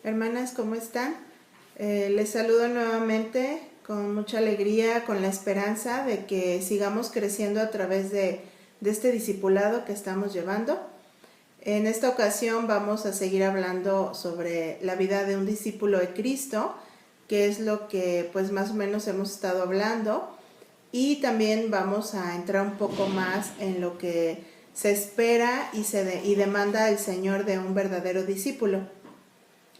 Hermanas, ¿cómo están? Les saludo nuevamente con mucha alegría, con la esperanza de que sigamos creciendo a través de este discipulado que estamos llevando. En esta ocasión vamos a seguir hablando sobre la vida de un discípulo de Cristo, que es lo que pues más o menos hemos estado hablando, y también vamos a entrar un poco más en lo que se espera y demanda el Señor de un verdadero discípulo.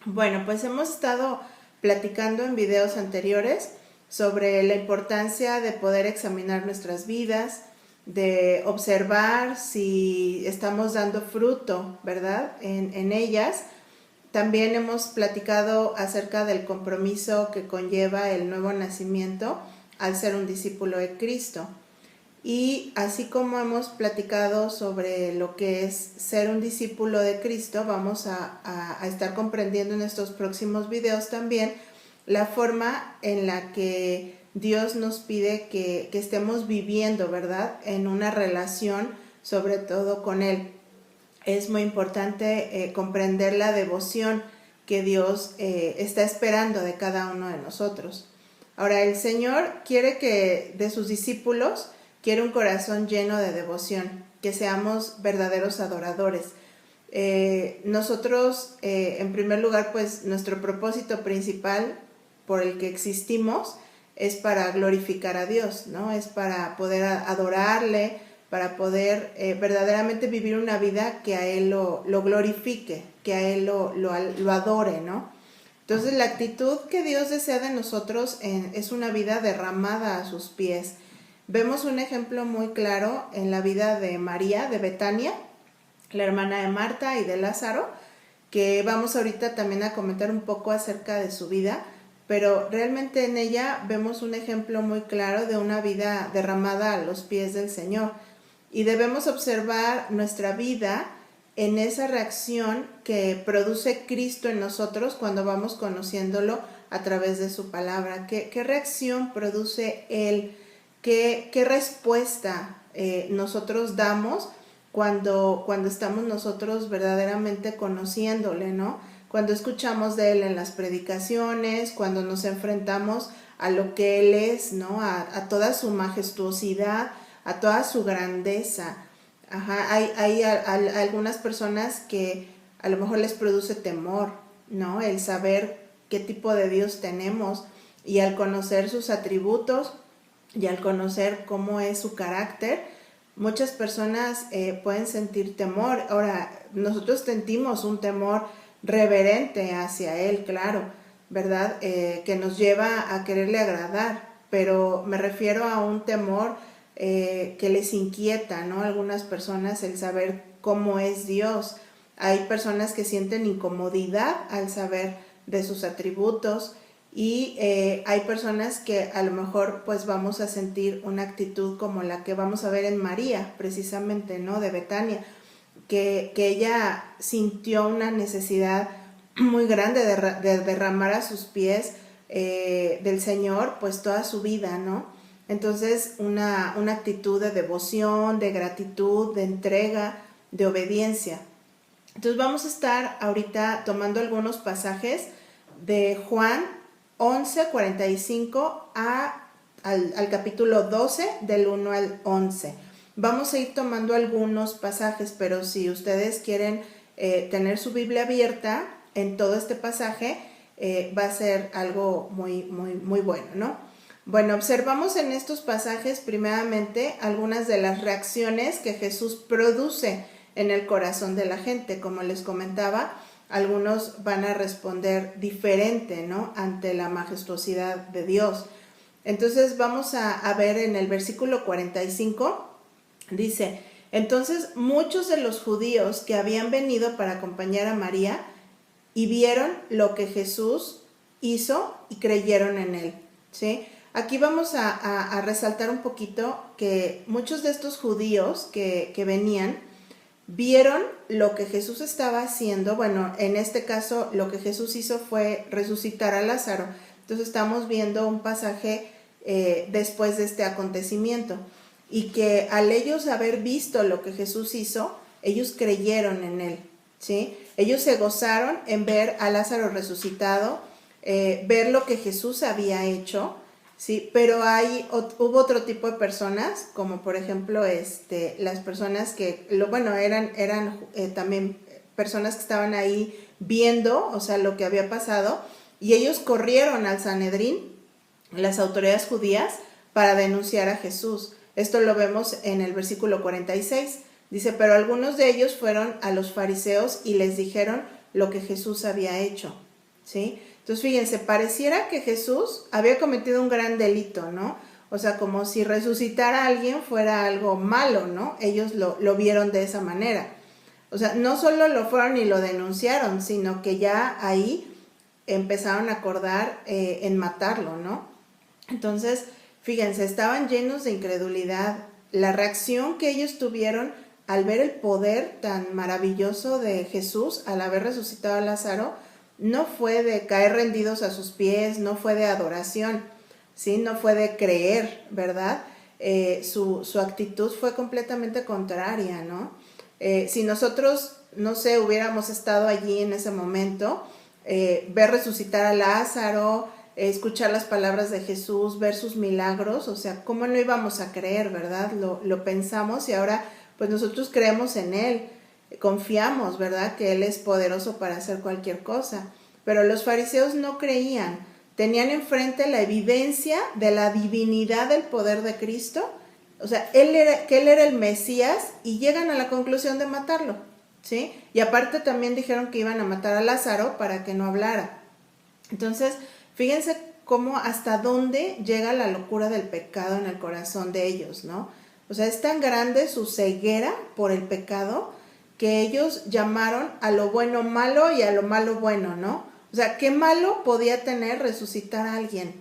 Bueno, pues hemos estado platicando en videos anteriores sobre la importancia de poder examinar nuestras vidas, de observar si estamos dando fruto, ¿verdad? En ellas. También hemos platicado acerca del compromiso que conlleva el nuevo nacimiento al ser un discípulo de Cristo. Y así como hemos platicado sobre lo que es ser un discípulo de Cristo, vamos a estar comprendiendo en estos próximos videos también la forma en la que Dios nos pide que estemos viviendo, ¿verdad? En una relación, sobre todo con Él. Es muy importante comprender la devoción que Dios está esperando de cada uno de nosotros. Ahora, el Señor quiere que de sus discípulos quiere un corazón lleno de devoción, que seamos verdaderos adoradores. Nosotros, en primer lugar, pues nuestro propósito principal por el que existimos es para glorificar a Dios, ¿no? Es para poder adorarle, para poder verdaderamente vivir una vida que a Él lo glorifique, que a Él lo adore, ¿no? Entonces la actitud que Dios desea de nosotros es una vida derramada a sus pies. Vemos un ejemplo muy claro en la vida de María de Betania, la hermana de Marta y de Lázaro, que vamos ahorita también a comentar un poco acerca de su vida, pero realmente en ella vemos un ejemplo muy claro de una vida derramada a los pies del Señor. Y debemos observar nuestra vida en esa reacción que produce Cristo en nosotros cuando vamos conociéndolo a través de su palabra. ¿Qué reacción produce Él? ¿Qué respuesta nosotros damos cuando estamos nosotros verdaderamente conociéndole, ¿no? Cuando escuchamos de Él en las predicaciones, cuando nos enfrentamos a lo que Él es, ¿no? A toda su majestuosidad, a toda su grandeza. Ajá, hay algunas personas que a lo mejor les produce temor, ¿no? El saber qué tipo de Dios tenemos, y al conocer sus atributos y al conocer cómo es su carácter, muchas personas pueden sentir temor. Ahora, nosotros sentimos un temor reverente hacia Él, claro, ¿verdad? Que nos lleva a quererle agradar, pero me refiero a un temor que les inquieta, ¿no? A algunas personas el saber cómo es Dios. Hay personas que sienten incomodidad al saber de sus atributos, y hay personas que a lo mejor pues vamos a sentir una actitud como la que vamos a ver en María, precisamente, ¿no? De Betania, que ella sintió una necesidad muy grande de derramar a sus pies del Señor pues toda su vida, ¿no? Entonces una actitud de devoción, de gratitud, de entrega, de obediencia. Entonces vamos a estar ahorita tomando algunos pasajes de Juan 11:45 al capítulo 12, del 1 al 11. Vamos a ir tomando algunos pasajes, pero si ustedes quieren tener su Biblia abierta en todo este pasaje, va a ser algo muy, muy, muy bueno, ¿no? Bueno, observamos en estos pasajes primeramente algunas de las reacciones que Jesús produce en el corazón de la gente. Como les comentaba, algunos van a responder diferente, ¿no? Ante la majestuosidad de Dios. Entonces vamos a ver en el versículo 45, dice: entonces muchos de los judíos que habían venido para acompañar a María y vieron lo que Jesús hizo y creyeron en Él, ¿sí? Aquí vamos a resaltar un poquito que muchos de estos judíos que venían vieron lo que Jesús estaba haciendo. Bueno, en este caso lo que Jesús hizo fue resucitar a Lázaro. Entonces estamos viendo un pasaje después de este acontecimiento, y que al ellos haber visto lo que Jesús hizo, ellos creyeron en Él, ¿sí? Ellos se gozaron en ver a Lázaro resucitado, ver lo que Jesús había hecho, ¿sí? Pero hubo otro tipo de personas, como por ejemplo las personas que, eran también personas que estaban ahí viendo, o sea, lo que había pasado, y ellos corrieron al Sanedrín, las autoridades judías, para denunciar a Jesús. Esto lo vemos en el versículo 46. Dice, pero algunos de ellos fueron a los fariseos y les dijeron lo que Jesús había hecho, ¿sí? Entonces, fíjense, pareciera que Jesús había cometido un gran delito, ¿no? O sea, como si resucitar a alguien fuera algo malo, ¿no? Ellos lo vieron de esa manera. O sea, no solo lo fueron y lo denunciaron, sino que ya ahí empezaron a acordar en matarlo, ¿no? Entonces, fíjense, estaban llenos de incredulidad. La reacción que ellos tuvieron al ver el poder tan maravilloso de Jesús, al haber resucitado a Lázaro, no fue de caer rendidos a sus pies, no fue de adoración, ¿sí? No fue de creer, ¿verdad? Su actitud fue completamente contraria, ¿no? Si nosotros, no sé, hubiéramos estado allí en ese momento, ver resucitar a Lázaro, escuchar las palabras de Jesús, ver sus milagros, o sea, ¿cómo no íbamos a creer, verdad? Lo pensamos y ahora pues nosotros creemos en Él, confiamos, ¿verdad? Que Él es poderoso para hacer cualquier cosa. Pero los fariseos no creían, tenían enfrente la evidencia de la divinidad del poder de Cristo, o sea, que Él era el Mesías, y llegan a la conclusión de matarlo, ¿sí? Y aparte también dijeron que iban a matar a Lázaro para que no hablara. Entonces, fíjense cómo hasta dónde llega la locura del pecado en el corazón de ellos, ¿no? O sea, es tan grande su ceguera por el pecado que ellos llamaron a lo bueno malo y a lo malo bueno, ¿no? O sea, ¿qué malo podía tener resucitar a alguien?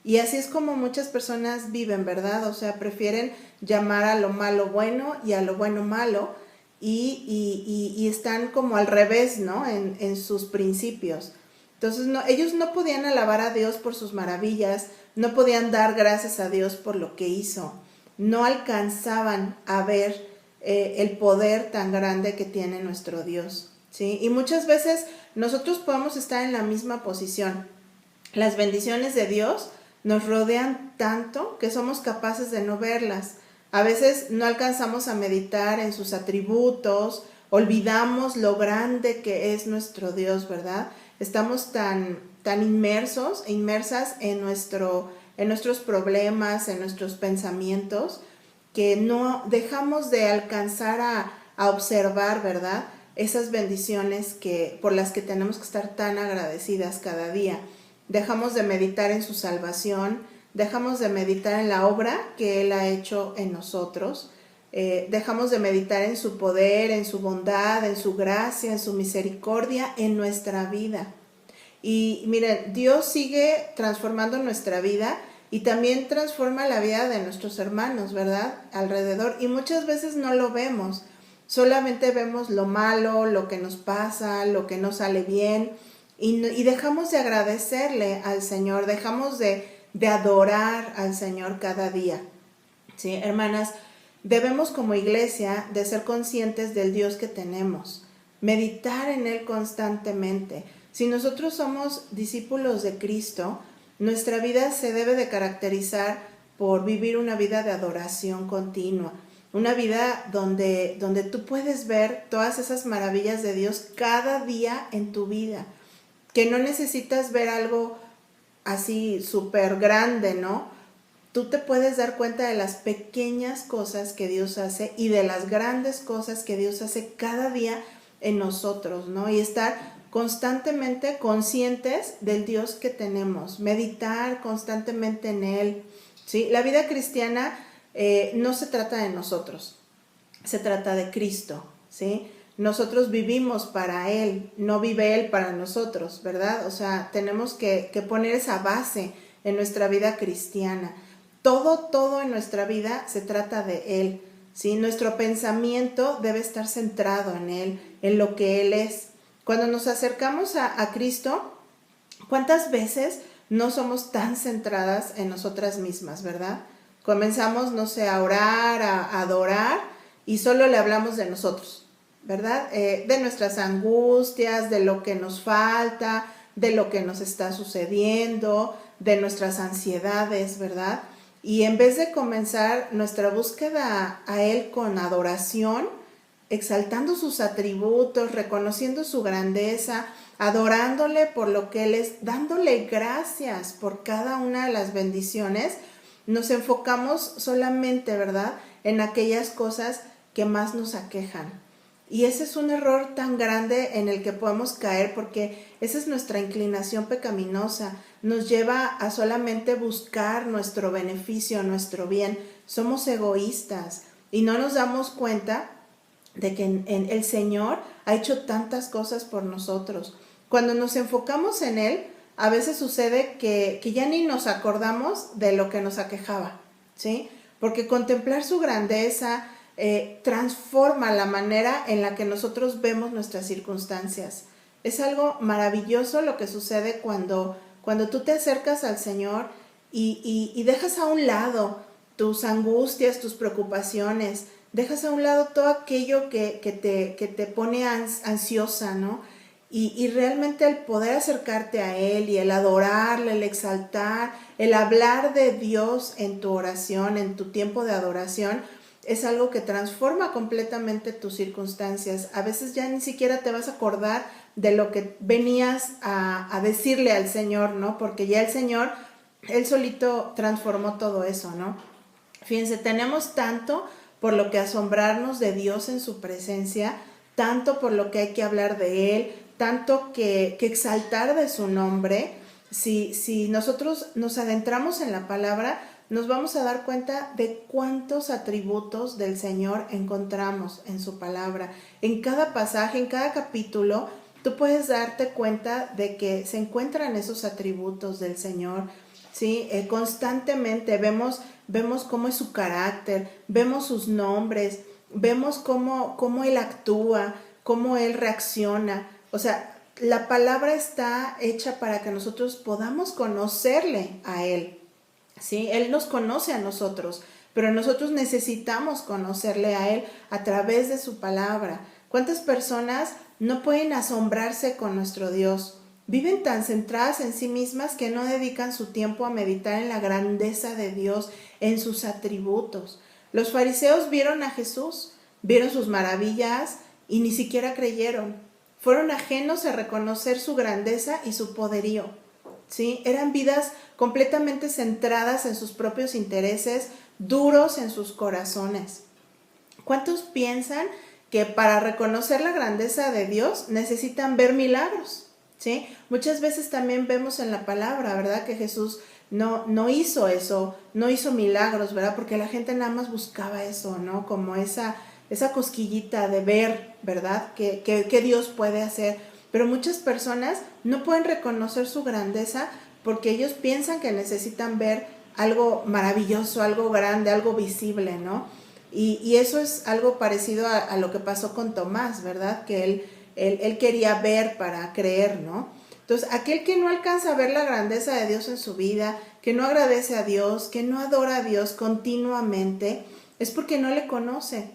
Y así es como muchas personas viven, ¿verdad? O sea, prefieren llamar a lo malo bueno y a lo bueno malo y están como al revés, ¿no? En sus principios. Entonces, ellos no podían alabar a Dios por sus maravillas, no podían dar gracias a Dios por lo que hizo. No alcanzaban a ver el poder tan grande que tiene nuestro Dios, ¿sí? Y muchas veces nosotros podemos estar en la misma posición. Las bendiciones de Dios nos rodean tanto que somos capaces de no verlas. A veces no alcanzamos a meditar en sus atributos, olvidamos lo grande que es nuestro Dios, ¿verdad? Estamos tan inmersos e inmersas en nuestros problemas, en nuestros pensamientos, que no dejamos de alcanzar a observar, ¿verdad? Esas bendiciones por las que tenemos que estar tan agradecidas cada día. Dejamos de meditar en su salvación, dejamos de meditar en la obra que Él ha hecho en nosotros, dejamos de meditar en su poder, en su bondad, en su gracia, en su misericordia, en nuestra vida. Y miren, Dios sigue transformando nuestra vida y también transforma la vida de nuestros hermanos, ¿verdad? Alrededor. Y muchas veces no lo vemos, solamente vemos lo malo, lo que nos pasa, lo que no sale bien, y dejamos de agradecerle al Señor, dejamos de adorar al Señor cada día. ¿Sí, hermanas? Debemos como iglesia de ser conscientes del Dios que tenemos, meditar en Él constantemente. Si nosotros somos discípulos de Cristo, nuestra vida se debe de caracterizar por vivir una vida de adoración continua, una vida donde tú puedes ver todas esas maravillas de Dios cada día en tu vida, que no necesitas ver algo así súper grande, ¿no? Tú te puedes dar cuenta de las pequeñas cosas que Dios hace y de las grandes cosas que Dios hace cada día en nosotros, ¿no? Y estar constantemente conscientes del Dios que tenemos, meditar constantemente en Él, ¿sí? La vida cristiana no se trata de nosotros, se trata de Cristo, ¿sí? Nosotros vivimos para Él, no vive Él para nosotros, ¿verdad? O sea, tenemos que poner esa base en nuestra vida cristiana. Todo en nuestra vida se trata de Él, ¿sí? Nuestro pensamiento debe estar centrado en Él, en lo que Él es. Cuando nos acercamos a Cristo, ¿cuántas veces no somos tan centradas en nosotras mismas, verdad? Comenzamos, no sé, a orar, a adorar y solo le hablamos de nosotros, ¿verdad? De nuestras angustias, de lo que nos falta, de lo que nos está sucediendo, de nuestras ansiedades, ¿verdad? Y en vez de comenzar nuestra búsqueda a Él con adoración, exaltando sus atributos, reconociendo su grandeza, adorándole por lo que Él es, dándole gracias por cada una de las bendiciones, nos enfocamos solamente, ¿verdad?, en aquellas cosas que más nos aquejan. Y ese es un error tan grande en el que podemos caer, porque esa es nuestra inclinación pecaminosa. Nos lleva a solamente buscar nuestro beneficio, nuestro bien. Somos egoístas y no nos damos cuenta de que en el Señor ha hecho tantas cosas por nosotros. Cuando nos enfocamos en Él, a veces sucede que ya ni nos acordamos de lo que nos aquejaba, ¿sí? Porque contemplar su grandeza transforma la manera en la que nosotros vemos nuestras circunstancias. Es algo maravilloso lo que sucede cuando tú te acercas al Señor y dejas a un lado tus angustias, tus preocupaciones, dejas a un lado todo aquello que te pone ansiosa, ¿no? Y realmente el poder acercarte a Él y el adorarle, el exaltar, el hablar de Dios en tu oración, en tu tiempo de adoración, es algo que transforma completamente tus circunstancias. A veces ya ni siquiera te vas a acordar de lo que venías a decirle al Señor, ¿no? Porque ya el Señor, Él solito transformó todo eso, ¿no? Fíjense, tenemos tanto por lo que asombrarnos de Dios en su presencia, tanto por lo que hay que hablar de Él, tanto que exaltar de su nombre. Si nosotros nos adentramos en la palabra, nos vamos a dar cuenta de cuántos atributos del Señor encontramos en su palabra. En cada pasaje, en cada capítulo, tú puedes darte cuenta de que se encuentran esos atributos del Señor, ¿sí? Constantemente vemos cómo es su carácter, vemos sus nombres, vemos cómo Él actúa, cómo Él reacciona. O sea, la palabra está hecha para que nosotros podamos conocerle a Él, ¿sí? Él nos conoce a nosotros, pero nosotros necesitamos conocerle a Él a través de su palabra. ¿Cuántas personas no pueden asombrarse con nuestro Dios? Viven tan centradas en sí mismas que no dedican su tiempo a meditar en la grandeza de Dios, en sus atributos. Los fariseos vieron a Jesús, vieron sus maravillas y ni siquiera creyeron. Fueron ajenos a reconocer su grandeza y su poderío, ¿sí? Eran vidas completamente centradas en sus propios intereses, duros en sus corazones. ¿Cuántos piensan que para reconocer la grandeza de Dios necesitan ver milagros? ¿Sí? Muchas veces también vemos en la palabra, ¿verdad?, que Jesús no hizo eso, no hizo milagros, ¿verdad? Porque la gente nada más buscaba eso, ¿no? Como esa cosquillita de ver, ¿verdad?, que Dios puede hacer. Pero muchas personas no pueden reconocer su grandeza porque ellos piensan que necesitan ver algo maravilloso, algo grande, algo visible, ¿no? Y eso es algo parecido a lo que pasó con Tomás, ¿verdad? Que él quería ver para creer, ¿no? Entonces, aquel que no alcanza a ver la grandeza de Dios en su vida, que no agradece a Dios, que no adora a Dios continuamente, es porque no le conoce,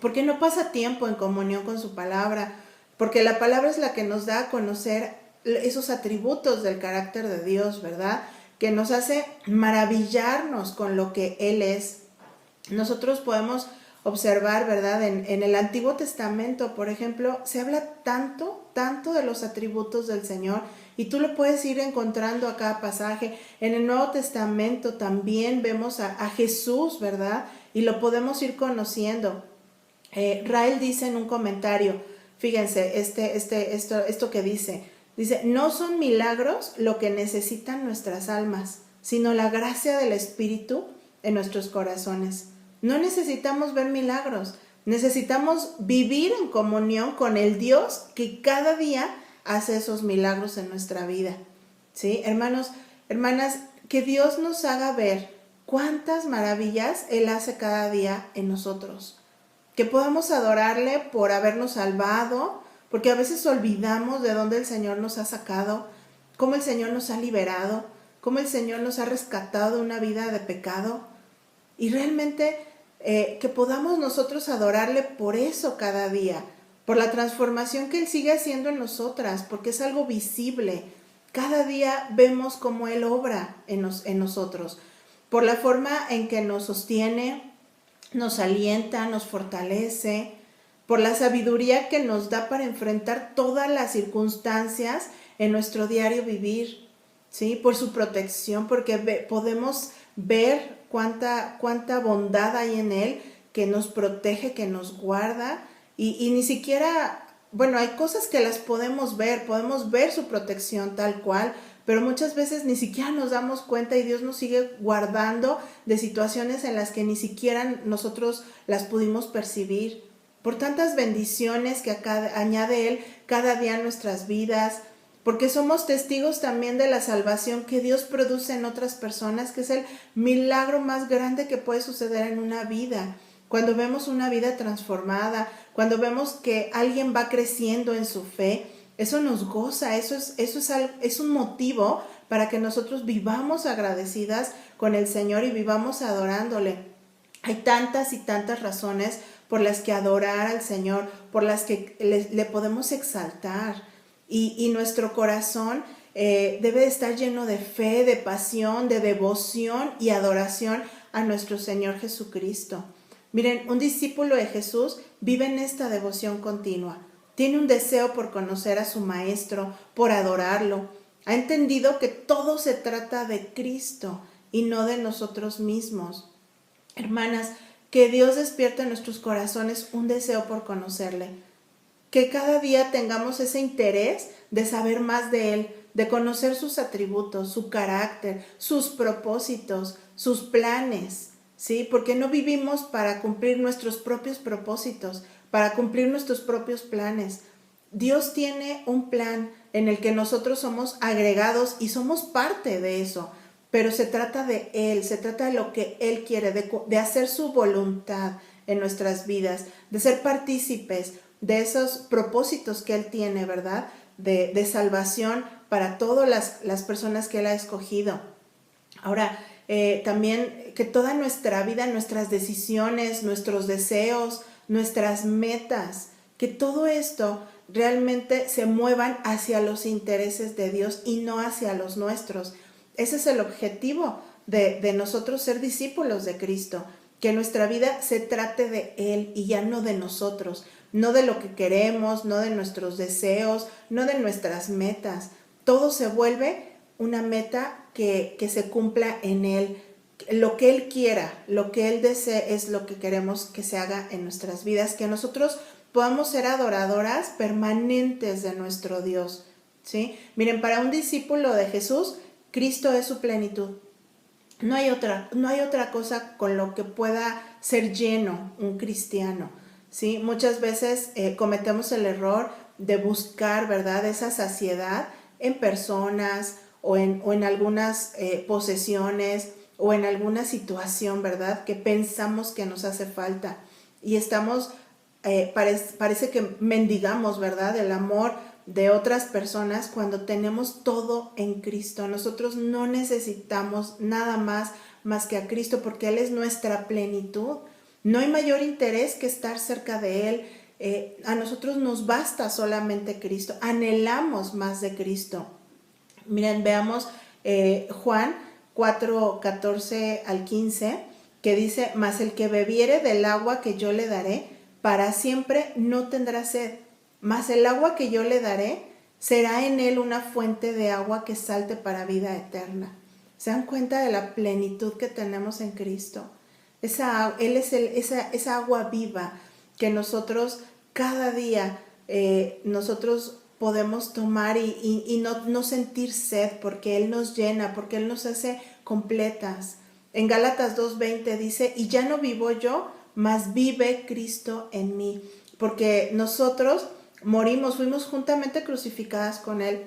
porque no pasa tiempo en comunión con su palabra, porque la palabra es la que nos da a conocer esos atributos del carácter de Dios, ¿verdad? Que nos hace maravillarnos con lo que Él es. Nosotros podemos observar, ¿verdad? En el Antiguo Testamento, por ejemplo, se habla tanto de los atributos del Señor y tú lo puedes ir encontrando a cada pasaje. En el Nuevo Testamento también vemos a Jesús, ¿verdad? Y lo podemos ir conociendo. Rael dice en un comentario, fíjense, esto que dice, no son milagros lo que necesitan nuestras almas, sino la gracia del Espíritu en nuestros corazones. No necesitamos ver milagros, necesitamos vivir en comunión con el Dios que cada día hace esos milagros en nuestra vida, ¿sí? Hermanos, hermanas, que Dios nos haga ver cuántas maravillas Él hace cada día en nosotros, que podamos adorarle por habernos salvado, porque a veces olvidamos de dónde el Señor nos ha sacado, cómo el Señor nos ha liberado, cómo el Señor nos ha rescatado de una vida de pecado, y realmente que podamos nosotros adorarle por eso cada día, por la transformación que Él sigue haciendo en nosotras, porque es algo visible. Cada día vemos cómo Él obra en nosotros, por la forma en que nos sostiene, nos alienta, nos fortalece, por la sabiduría que nos da para enfrentar todas las circunstancias en nuestro diario vivir, ¿sí? Por su protección, porque podemos ver cuánta bondad hay en Él, que nos protege, que nos guarda, y ni siquiera, bueno, hay cosas que las podemos ver su protección tal cual, pero muchas veces ni siquiera nos damos cuenta y Dios nos sigue guardando de situaciones en las que ni siquiera nosotros las pudimos percibir, por tantas bendiciones que añade Él cada día en nuestras vidas, porque somos testigos también de la salvación que Dios produce en otras personas, que es el milagro más grande que puede suceder en una vida. Cuando vemos una vida transformada, cuando vemos que alguien va creciendo en su fe, eso nos goza, eso es un motivo para que nosotros vivamos agradecidas con el Señor y vivamos adorándole. Hay tantas y tantas razones por las que adorar al Señor, por las que le podemos exaltar. Y nuestro corazón debe de estar lleno de fe, de pasión, de devoción y adoración a nuestro Señor Jesucristo. Miren, un discípulo de Jesús vive en esta devoción continua. Tiene un deseo por conocer a su Maestro, por adorarlo. Ha entendido que todo se trata de Cristo y no de nosotros mismos. Hermanas, que Dios despierte en nuestros corazones un deseo por conocerle. Que cada día tengamos ese interés de saber más de Él, de conocer sus atributos, su carácter, sus propósitos, sus planes, ¿sí? Porque no vivimos para cumplir nuestros propios propósitos, para cumplir nuestros propios planes. Dios tiene un plan en el que nosotros somos agregados y somos parte de eso, pero se trata de Él, se trata de lo que Él quiere, de hacer su voluntad en nuestras vidas, de ser partícipes de esos propósitos que Él tiene, ¿verdad? De salvación para todas las personas que Él ha escogido. Ahora, también que toda nuestra vida, nuestras decisiones, nuestros deseos, nuestras metas, que todo esto realmente se muevan hacia los intereses de Dios y no hacia los nuestros. Ese es el objetivo de nosotros ser discípulos de Cristo, que nuestra vida se trate de Él y ya no de nosotros, no de lo que queremos, no de nuestros deseos, no de nuestras metas. Todo se vuelve una meta que se cumpla en Él. Lo que Él quiera, lo que Él desee es lo que queremos que se haga en nuestras vidas, que nosotros podamos ser adoradoras permanentes de nuestro Dios, ¿sí? Miren, para un discípulo de Jesús, Cristo es su plenitud. No hay otra cosa con lo que pueda ser lleno un cristiano, ¿sí? Muchas veces cometemos el error de buscar, ¿verdad?, esa saciedad en personas o en algunas posesiones o en alguna situación, ¿verdad?, que pensamos que nos hace falta. Y estamos, parece que mendigamos, ¿verdad?, el amor de otras personas cuando tenemos todo en Cristo. Nosotros no necesitamos nada más que a Cristo, porque Él es nuestra plenitud. No hay mayor interés que estar cerca de Él. A nosotros nos basta solamente Cristo. Anhelamos más de Cristo. Miren, veamos Juan 4, 14 al 15, que dice: mas el que bebiere del agua que yo le daré, para siempre no tendrá sed. Mas el agua que yo le daré será en él una fuente de agua que salte para vida eterna. ¿Se dan cuenta de la plenitud que tenemos en Cristo? Él es esa agua viva que nosotros cada día nosotros podemos tomar y no sentir sed, porque Él nos llena, porque Él nos hace completas. En Gálatas 2:20 dice: y ya no vivo yo, mas vive Cristo en mí. Porque nosotros morimos, fuimos juntamente crucificadas con Él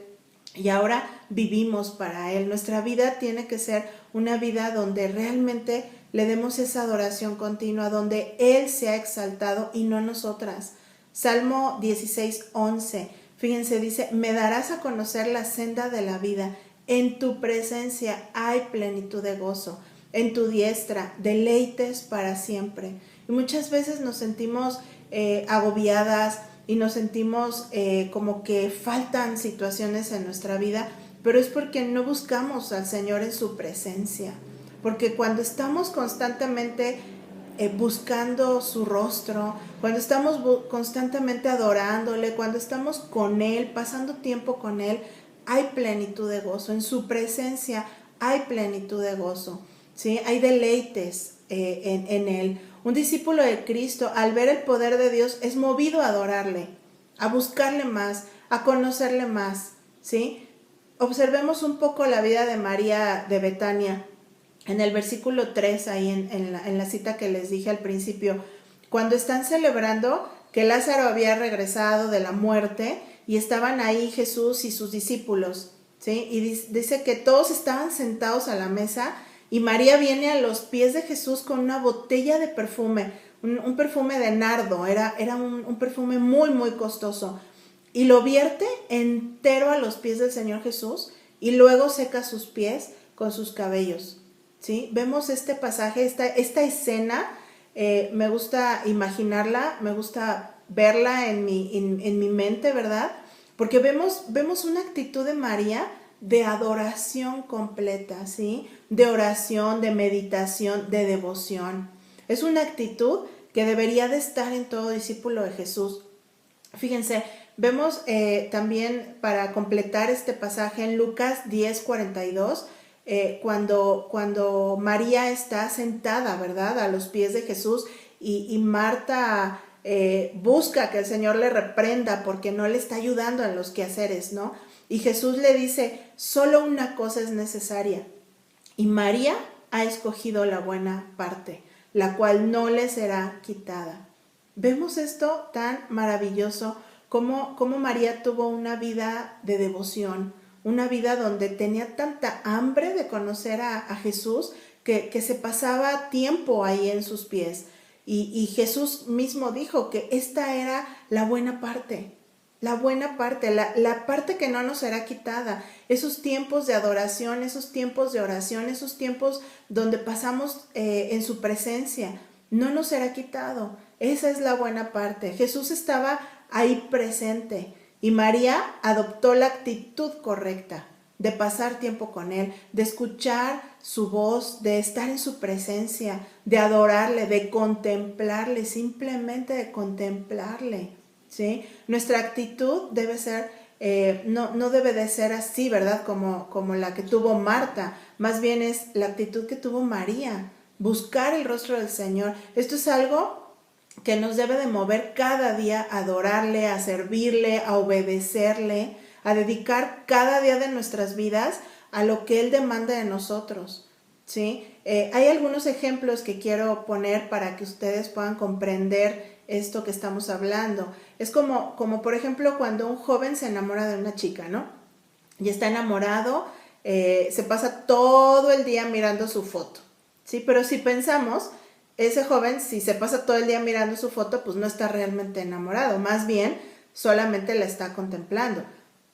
y ahora vivimos para Él. Nuestra vida tiene que ser una vida donde realmente le demos esa adoración continua, donde Él sea exaltado y no nosotras. Salmo 16:11, fíjense, dice: me darás a conocer la senda de la vida, en tu presencia hay plenitud de gozo, en tu diestra deleites para siempre. Y muchas veces nos sentimos agobiadas, y nos sentimos como que faltan situaciones en nuestra vida, pero es porque no buscamos al Señor en su presencia. Porque cuando estamos constantemente buscando su rostro, cuando estamos constantemente adorándole, cuando estamos con Él, pasando tiempo con Él, hay plenitud de gozo. En su presencia hay plenitud de gozo, ¿sí? Hay deleites en Él. Un discípulo de Cristo, al ver el poder de Dios, es movido a adorarle, a buscarle más, a conocerle más, ¿sí? Observemos un poco la vida de María de Betania. En el versículo 3, ahí en la cita que les dije al principio, cuando están celebrando que Lázaro había regresado de la muerte y estaban ahí Jesús y sus discípulos, ¿sí? Y dice que todos estaban sentados a la mesa y María viene a los pies de Jesús con una botella de perfume, un perfume de nardo, era un perfume muy, muy costoso, y lo vierte entero a los pies del Señor Jesús y luego seca sus pies con sus cabellos, ¿sí? Vemos este pasaje, esta escena, me gusta imaginarla, me gusta verla en mi mente, ¿verdad? Porque vemos una actitud de María de adoración completa, ¿sí? De oración, de meditación, de devoción. Es una actitud que debería de estar en todo discípulo de Jesús. Fíjense, vemos también para completar este pasaje en Lucas 10:42, cuando María está sentada, ¿verdad?, a los pies de Jesús y Marta busca que el Señor le reprenda porque no le está ayudando en los quehaceres, ¿no? Y Jesús le dice, solo una cosa es necesaria y María ha escogido la buena parte, la cual no le será quitada. Vemos esto tan maravilloso, como María tuvo una vida de devoción, una vida donde tenía tanta hambre de conocer a Jesús que se pasaba tiempo ahí en sus pies. Y Jesús mismo dijo que esta era la buena parte, la parte que no nos será quitada. Esos tiempos de adoración, esos tiempos de oración, esos tiempos donde pasamos en su presencia, no nos será quitado. Esa es la buena parte. Jesús estaba ahí presente y María adoptó la actitud correcta de pasar tiempo con Él, de escuchar su voz, de estar en su presencia, de adorarle, de contemplarle, simplemente de contemplarle, ¿sí? Nuestra actitud debe ser, no debe de ser así, ¿verdad? Como la que tuvo Marta, más bien es la actitud que tuvo María, buscar el rostro del Señor. Esto es algo que nos debe de mover cada día a adorarle, a servirle, a obedecerle, a dedicar cada día de nuestras vidas a lo que Él demanda de nosotros, ¿sí? Hay algunos ejemplos que quiero poner para que ustedes puedan comprender esto que estamos hablando. Es como por ejemplo cuando un joven se enamora de una chica, ¿no? Y está enamorado, se pasa todo el día mirando su foto, ¿sí? Pero si pensamos, ese joven, si se pasa todo el día mirando su foto, pues no está realmente enamorado, más bien solamente la está contemplando.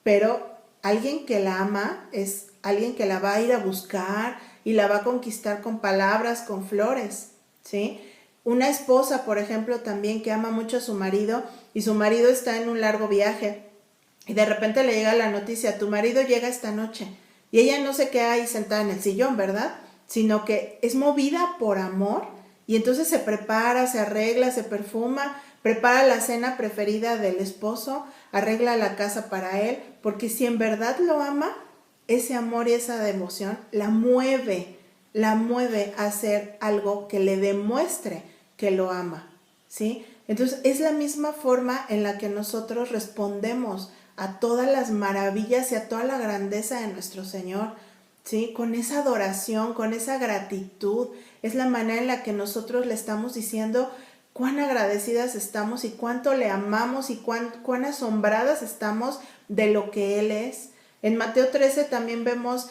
Pero alguien que la ama es alguien que la va a ir a buscar y la va a conquistar con palabras, con flores, ¿sí? Una esposa, por ejemplo, también que ama mucho a su marido y su marido está en un largo viaje y de repente le llega la noticia, tu marido llega esta noche, y ella no se queda ahí sentada en el sillón, ¿verdad? Sino que es movida por amor. Y entonces se prepara, se arregla, se perfuma, prepara la cena preferida del esposo, arregla la casa para él, porque si en verdad lo ama, ese amor y esa devoción la mueve a hacer algo que le demuestre que lo ama, ¿sí? Entonces es la misma forma en la que nosotros respondemos a todas las maravillas y a toda la grandeza de nuestro Señor, ¿sí? Con esa adoración, con esa gratitud. Es la manera en la que nosotros le estamos diciendo cuán agradecidas estamos y cuánto le amamos y cuán asombradas estamos de lo que Él es. En Mateo 13 también vemos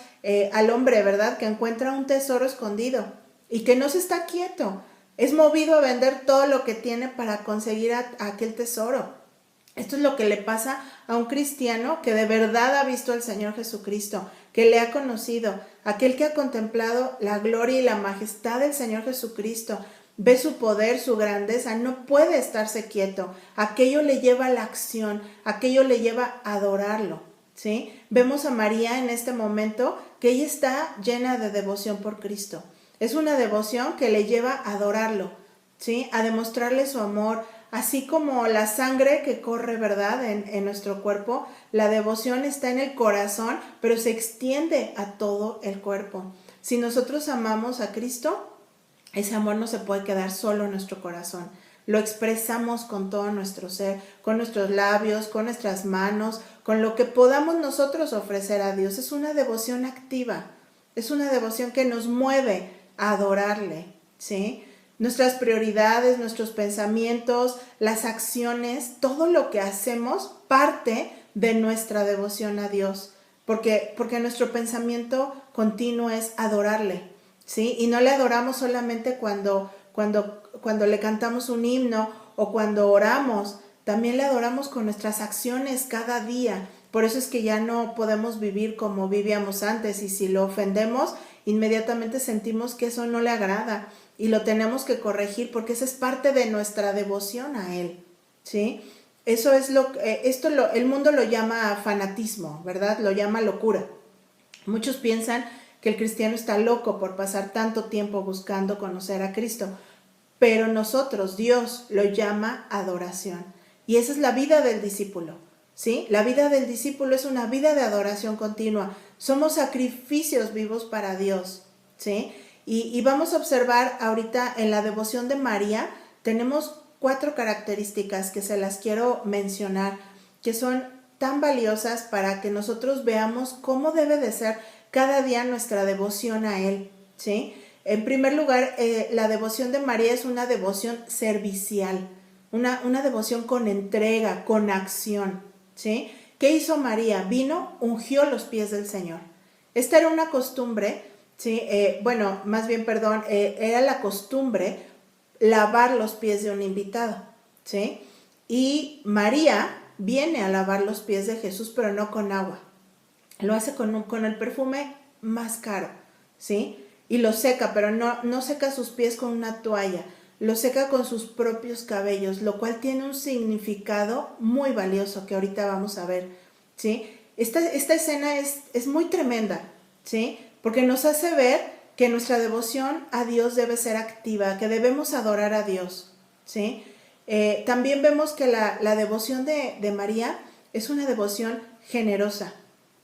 al hombre, ¿verdad?, que encuentra un tesoro escondido y que no se está quieto. Es movido a vender todo lo que tiene para conseguir aquel tesoro. Esto es lo que le pasa a un cristiano que de verdad ha visto al Señor Jesucristo, que le ha conocido, aquel que ha contemplado la gloria y la majestad del Señor Jesucristo, ve su poder, su grandeza, no puede estarse quieto. Aquello le lleva a la acción, aquello le lleva a adorarlo, ¿sí? Vemos a María en este momento que ella está llena de devoción por Cristo. Es una devoción que le lleva a adorarlo, ¿sí? A demostrarle su amor, así como la sangre que corre, ¿verdad?, en nuestro cuerpo. La devoción está en el corazón, pero se extiende a todo el cuerpo. Si nosotros amamos a Cristo, ese amor no se puede quedar solo en nuestro corazón. Lo expresamos con todo nuestro ser, con nuestros labios, con nuestras manos, con lo que podamos nosotros ofrecer a Dios. Es una devoción activa, es una devoción que nos mueve a adorarle, ¿sí? Nuestras prioridades, nuestros pensamientos, las acciones, todo lo que hacemos parte de nuestra devoción a Dios, porque nuestro pensamiento continuo es adorarle, ¿sí? Y no le adoramos solamente cuando le cantamos un himno o cuando oramos, también le adoramos con nuestras acciones cada día. Por eso es que ya no podemos vivir como vivíamos antes, y si lo ofendemos, inmediatamente sentimos que eso no le agrada y lo tenemos que corregir, porque esa es parte de nuestra devoción a Él, ¿sí? Eso es el mundo lo llama fanatismo, ¿verdad? Lo llama locura. Muchos piensan que el cristiano está loco por pasar tanto tiempo buscando conocer a Cristo, pero nosotros, Dios, lo llama adoración. Y esa es la vida del discípulo, ¿sí? La vida del discípulo es una vida de adoración continua. Somos sacrificios vivos para Dios, ¿sí? Y vamos a observar ahorita en la devoción de María, tenemos 4 características que se las quiero mencionar, que son tan valiosas para que nosotros veamos cómo debe de ser cada día nuestra devoción a Él, ¿sí? En primer lugar, la devoción de María es una devoción servicial, una devoción con entrega, con acción, ¿sí? ¿Qué hizo María? Vino, ungió los pies del Señor. Esta era una costumbre, ¿sí? Era la costumbre lavar los pies de un invitado, ¿sí? Y María viene a lavar los pies de Jesús, pero no con agua. Lo hace con el perfume más caro, ¿sí? Y lo seca, pero no seca sus pies con una toalla, lo seca con sus propios cabellos, lo cual tiene un significado muy valioso que ahorita vamos a ver, ¿sí? Esta escena es muy tremenda, ¿sí? Porque nos hace ver que nuestra devoción a Dios debe ser activa, que debemos adorar a Dios, ¿sí? También vemos que la devoción de María es una devoción generosa,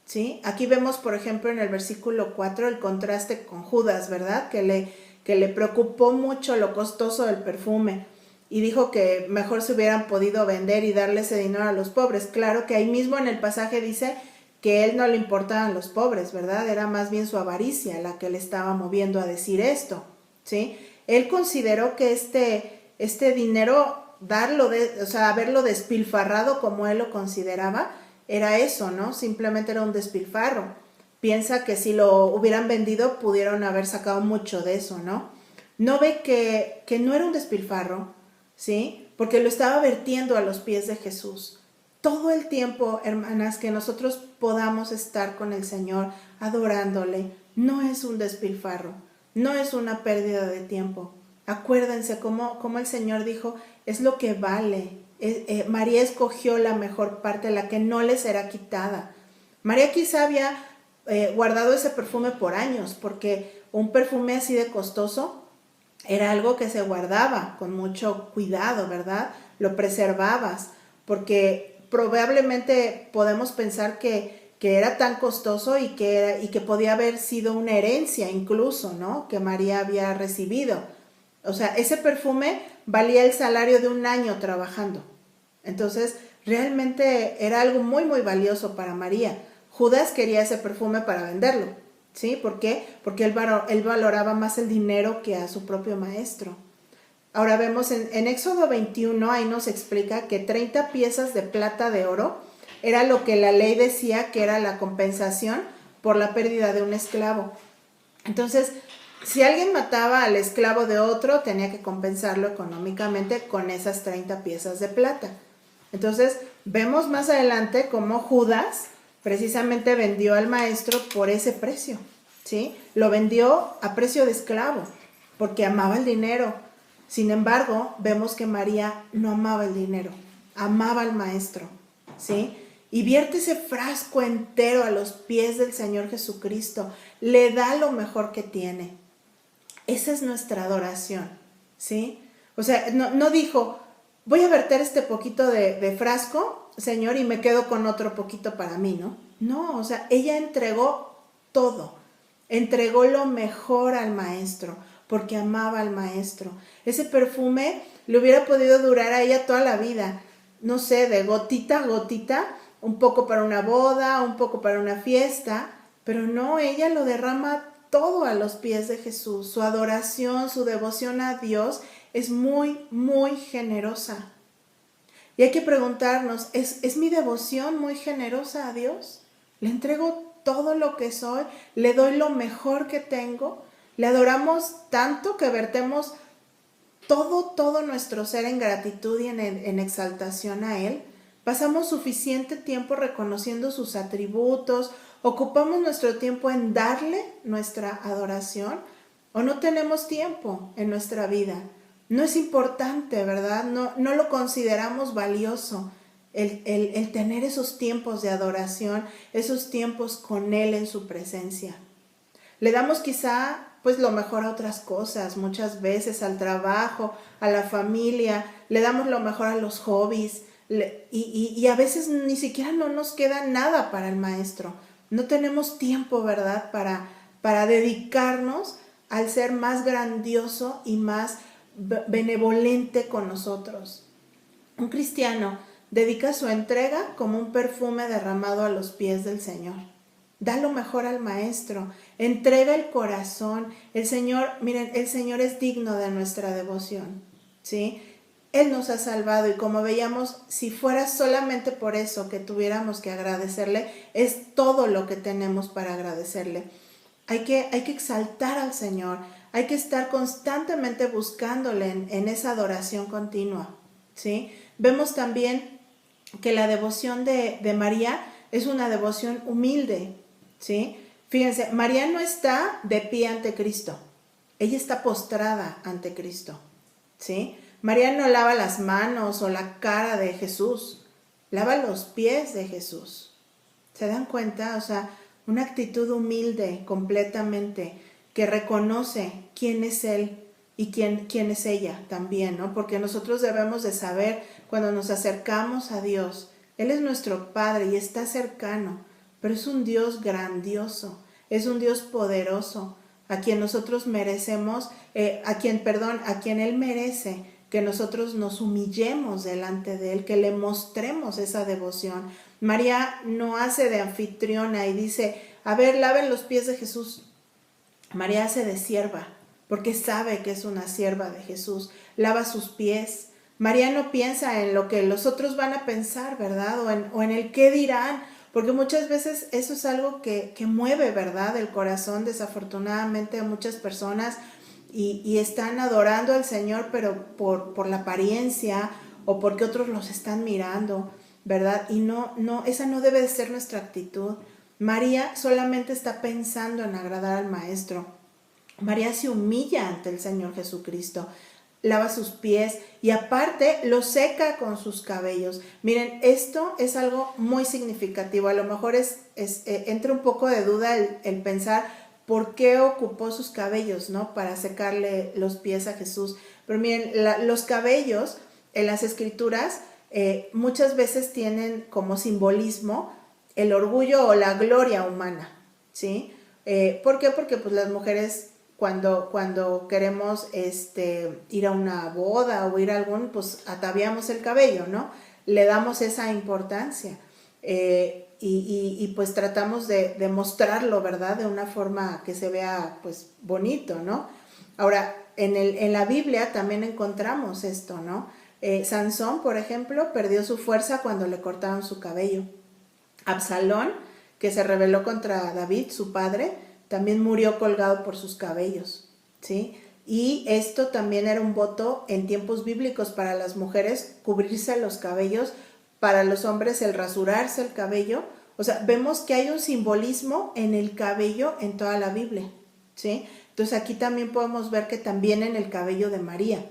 ¿sí? Aquí vemos, por ejemplo, en el versículo 4 el contraste con Judas, ¿verdad? Que le preocupó mucho lo costoso del perfume y dijo que mejor se hubieran podido vender y darle ese dinero a los pobres. Claro que ahí mismo en el pasaje dice que a él no le importaban los pobres, ¿verdad? Era más bien su avaricia la que le estaba moviendo a decir esto, ¿sí? Él consideró que este dinero, haberlo despilfarrado como él lo consideraba, era eso, ¿no? Simplemente era un despilfarro. Piensa que si lo hubieran vendido pudieron haber sacado mucho de eso, ¿no? No ve que no era un despilfarro, ¿sí? Porque lo estaba vertiendo a los pies de Jesús. Todo el tiempo, hermanas, que nosotros podamos estar con el Señor adorándole, no es un despilfarro, no es una pérdida de tiempo. Acuérdense cómo el Señor dijo, es lo que vale. María escogió la mejor parte, la que no le será quitada. María quizá había guardado ese perfume por años, porque un perfume así de costoso era algo que se guardaba con mucho cuidado, ¿verdad? Lo preservabas, porque probablemente podemos pensar que era tan costoso y que podía haber sido una herencia incluso, ¿no? Que María había recibido. O sea, ese perfume valía el salario de un año trabajando. Entonces, realmente era algo muy, muy valioso para María. Judas quería ese perfume para venderlo, ¿sí? ¿Por qué? Porque él valoraba más el dinero que a su propio maestro. Ahora vemos en Éxodo 21, ahí nos explica que 30 piezas de plata de oro era lo que la ley decía que era la compensación por la pérdida de un esclavo. Entonces, si alguien mataba al esclavo de otro, tenía que compensarlo económicamente con esas 30 piezas de plata. Entonces, vemos más adelante cómo Judas precisamente vendió al maestro por ese precio, ¿sí? Lo vendió a precio de esclavo, porque amaba el dinero. Sin embargo, vemos que María no amaba el dinero, amaba al maestro, ¿sí? Y vierte ese frasco entero a los pies del Señor Jesucristo, le da lo mejor que tiene. Esa es nuestra adoración, ¿sí? O sea, no dijo, voy a verter este poquito de frasco, Señor, y me quedo con otro poquito para mí, ¿no? No, o sea, ella entregó todo, entregó lo mejor al maestro, porque amaba al maestro. Ese perfume le hubiera podido durar a ella toda la vida, no sé, de gotita a gotita, un poco para una boda, un poco para una fiesta, pero no, ella lo derrama todo a los pies de Jesús. Su adoración, su devoción a Dios es muy, muy generosa. Y hay que preguntarnos, ¿es mi devoción muy generosa a Dios? ¿Le entrego todo lo que soy? ¿Le doy lo mejor que tengo? ¿Le adoramos tanto que vertemos todo nuestro ser en gratitud y en exaltación a Él? ¿Pasamos suficiente tiempo reconociendo sus atributos? ¿Ocupamos nuestro tiempo en darle nuestra adoración? ¿O no tenemos tiempo en nuestra vida? No es importante, ¿verdad? No lo consideramos valioso el tener esos tiempos de adoración, esos tiempos con Él en su presencia. Le damos quizá pues lo mejor a otras cosas, muchas veces al trabajo, a la familia, le damos lo mejor a los hobbies y a veces ni siquiera no nos queda nada para el maestro. No tenemos tiempo, ¿verdad?, para dedicarnos al ser más grandioso y más benevolente con nosotros. Un cristiano dedica su entrega como un perfume derramado a los pies del Señor. Da lo mejor al maestro, entrega el corazón. El Señor, miren, el Señor es digno de nuestra devoción, ¿sí? Él nos ha salvado y como veíamos, si fuera solamente por eso que tuviéramos que agradecerle, es todo lo que tenemos para agradecerle. Hay que exaltar al Señor, hay que estar constantemente buscándole en esa adoración continua, ¿sí? Vemos también que la devoción de María es una devoción humilde, ¿sí? Fíjense, María no está de pie ante Cristo, ella está postrada ante Cristo, ¿sí? María no lava las manos o la cara de Jesús, lava los pies de Jesús. ¿Se dan cuenta? O sea, una actitud humilde completamente, que reconoce quién es Él y quién es ella también, ¿no? Porque nosotros debemos de saber cuando nos acercamos a Dios, Él es nuestro Padre y está cercano, pero es un Dios grandioso, es un Dios poderoso, a quien nosotros merecemos, a quien Él merece que nosotros nos humillemos delante de Él, que le mostremos esa devoción. María no hace de anfitriona y dice, a ver, laven los pies de Jesús. María hace de sierva, porque sabe que es una sierva de Jesús, lava sus pies. María no piensa en lo que los otros van a pensar, ¿verdad? O en el qué dirán, porque muchas veces eso es algo que mueve, ¿verdad?, el corazón desafortunadamente a muchas personas y están adorando al Señor, pero por la apariencia o porque otros los están mirando, ¿verdad? Y esa no debe de ser nuestra actitud. María solamente está pensando en agradar al Maestro. María se humilla ante el Señor Jesucristo, lava sus pies y aparte lo seca con sus cabellos. Miren, esto es algo muy significativo. A lo mejor entra un poco de duda el pensar por qué ocupó sus cabellos, ¿no?, para secarle los pies a Jesús. Pero miren, los cabellos en las Escrituras muchas veces tienen como simbolismo el orgullo o la gloria humana, ¿sí? ¿Por qué? Porque pues las mujeres cuando queremos ir a una boda o ir a algún, pues ataviamos el cabello, ¿no? Le damos esa importancia y pues tratamos de mostrarlo, ¿verdad?, de una forma que se vea pues bonito, ¿no? Ahora, en la Biblia también encontramos esto, ¿no? Sansón, por ejemplo, perdió su fuerza cuando le cortaron su cabello. Absalón, que se rebeló contra David, su padre, también murió colgado por sus cabellos, ¿sí? Y esto también era un voto en tiempos bíblicos para las mujeres, cubrirse los cabellos, para los hombres el rasurarse el cabello. O sea, vemos que hay un simbolismo en el cabello en toda la Biblia, ¿sí? Entonces aquí también podemos ver que también en el cabello de María.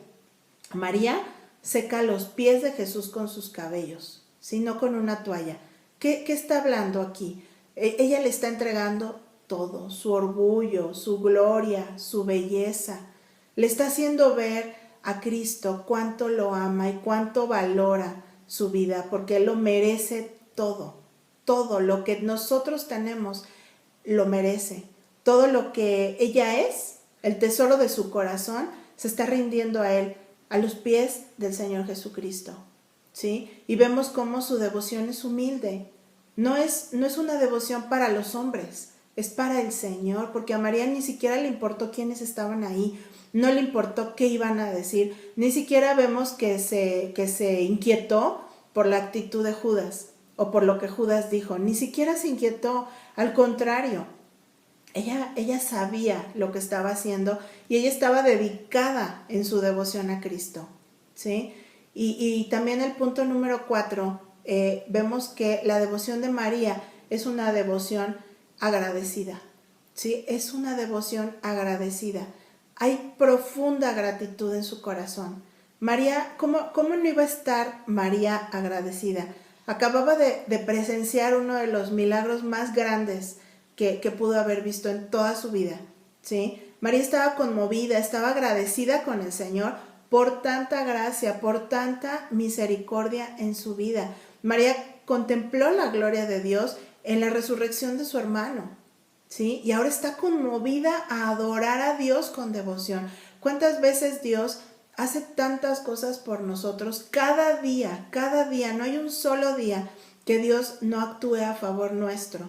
María seca los pies de Jesús con sus cabellos, ¿sí? No con una toalla. ¿Qué está hablando aquí? Ella le está entregando todo, su orgullo, su gloria, su belleza. Le está haciendo ver a Cristo cuánto lo ama y cuánto valora su vida, porque Él lo merece todo. Todo lo que nosotros tenemos lo merece. Todo lo que ella es, el tesoro de su corazón, se está rindiendo a Él, a los pies del Señor Jesucristo, ¿sí? Y vemos cómo su devoción es humilde. No es una devoción para los hombres, es para el Señor, porque a María ni siquiera le importó quiénes estaban ahí, no le importó qué iban a decir, ni siquiera vemos que se inquietó por la actitud de Judas o por lo que Judas dijo, ni siquiera se inquietó, al contrario. Ella sabía lo que estaba haciendo y ella estaba dedicada en su devoción a Cristo, ¿sí? Y también el punto número 4, vemos que la devoción de María es una devoción agradecida, ¿sí? Es una devoción agradecida. Hay profunda gratitud en su corazón. María, ¿cómo no iba a estar María agradecida? Acababa de presenciar uno de los milagros más grandes que pudo haber visto en toda su vida, ¿sí? María estaba conmovida, estaba agradecida con el Señor por tanta gracia, por tanta misericordia en su vida. María contempló la gloria de Dios en la resurrección de su hermano, ¿sí? Y ahora está conmovida a adorar a Dios con devoción. ¿Cuántas veces Dios hace tantas cosas por nosotros? Cada día, no hay un solo día que Dios no actúe a favor nuestro.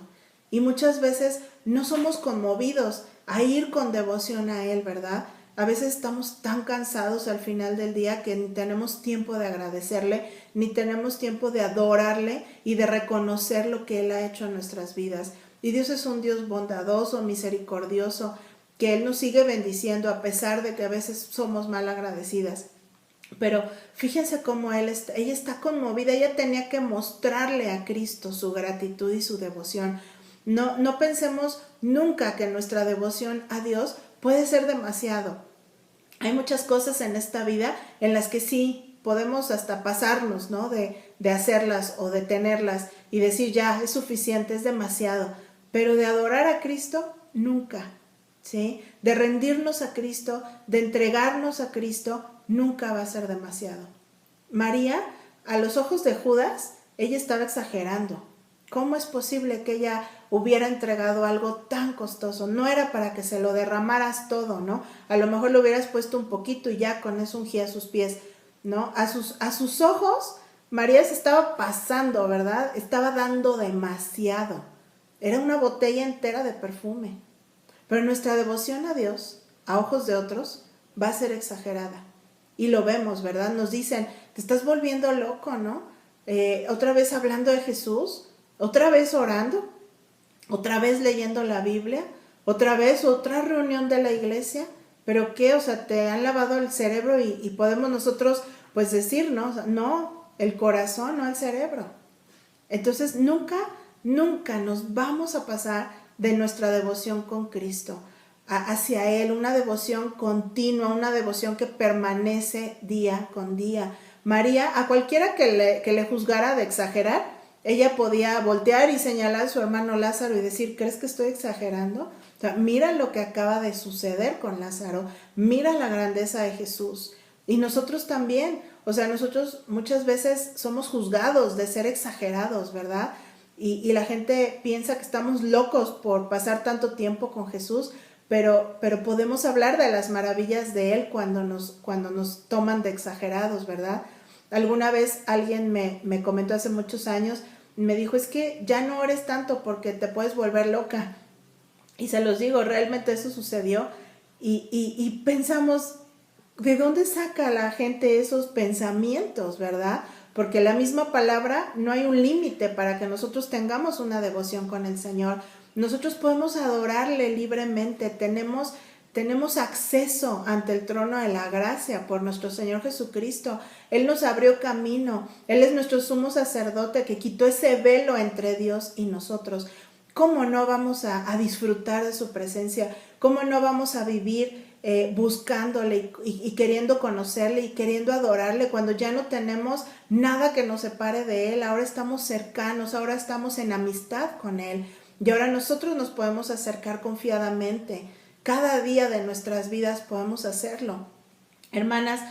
Y muchas veces no somos conmovidos a ir con devoción a Él, ¿verdad? A veces estamos tan cansados al final del día que ni tenemos tiempo de agradecerle, ni tenemos tiempo de adorarle y de reconocer lo que Él ha hecho en nuestras vidas. Y Dios es un Dios bondadoso, misericordioso, que Él nos sigue bendiciendo a pesar de que a veces somos mal agradecidas. Pero fíjense cómo ella está conmovida, ella tenía que mostrarle a Cristo su gratitud y su devoción. No pensemos nunca que nuestra devoción a Dios puede ser demasiado. Hay muchas cosas en esta vida en las que sí podemos hasta pasarnos, ¿no? De hacerlas o de tenerlas y decir ya, es suficiente, es demasiado. Pero de adorar a Cristo, nunca, ¿sí? De rendirnos a Cristo, de entregarnos a Cristo, nunca va a ser demasiado. María, a los ojos de Judas, ella estaba exagerando. ¿Cómo es posible que ella hubiera entregado algo tan costoso? No era para que se lo derramaras todo, ¿no? A lo mejor le hubieras puesto un poquito y ya con eso ungía sus pies, ¿no? A sus ojos, María se estaba pasando, ¿verdad? Estaba dando demasiado. Era una botella entera de perfume. Pero nuestra devoción a Dios, a ojos de otros, va a ser exagerada. Y lo vemos, ¿verdad? Nos dicen, te estás volviendo loco, ¿no? Otra vez hablando de Jesús, otra vez orando, otra vez leyendo la Biblia, otra vez otra reunión de la iglesia. ¿Pero qué? O sea, te han lavado el cerebro y podemos nosotros pues decir, ¿no? O sea, no, el corazón, no el cerebro. Entonces nunca nos vamos a pasar de nuestra devoción con Cristo hacia Él, una devoción continua, una devoción que permanece día con día. María, a cualquiera que le juzgara de exagerar, ella podía voltear y señalar a su hermano Lázaro y decir, ¿crees que estoy exagerando? O sea, mira lo que acaba de suceder con Lázaro, mira la grandeza de Jesús. Y nosotros también, o sea, nosotros muchas veces somos juzgados de ser exagerados, ¿verdad? Y la gente piensa que estamos locos por pasar tanto tiempo con Jesús, pero podemos hablar de las maravillas de Él cuando nos toman de exagerados, ¿verdad? Alguna vez alguien me comentó hace muchos años, me dijo, es que ya no ores tanto porque te puedes volver loca. Y se los digo, realmente eso sucedió y pensamos, ¿de dónde saca la gente esos pensamientos, verdad? Porque la misma palabra, no hay un límite para que nosotros tengamos una devoción con el Señor. Nosotros podemos adorarle libremente, tenemos acceso ante el trono de la gracia por nuestro Señor Jesucristo. Él nos abrió camino, Él es nuestro sumo sacerdote que quitó ese velo entre Dios y nosotros. ¿Cómo no vamos a disfrutar de su presencia? ¿Cómo no vamos a vivir buscándole y queriendo conocerle y queriendo adorarle, cuando ya no tenemos nada que nos separe de Él, ahora estamos cercanos, ahora estamos en amistad con Él y ahora nosotros nos podemos acercar confiadamente. Cada día de nuestras vidas podemos hacerlo. Hermanas,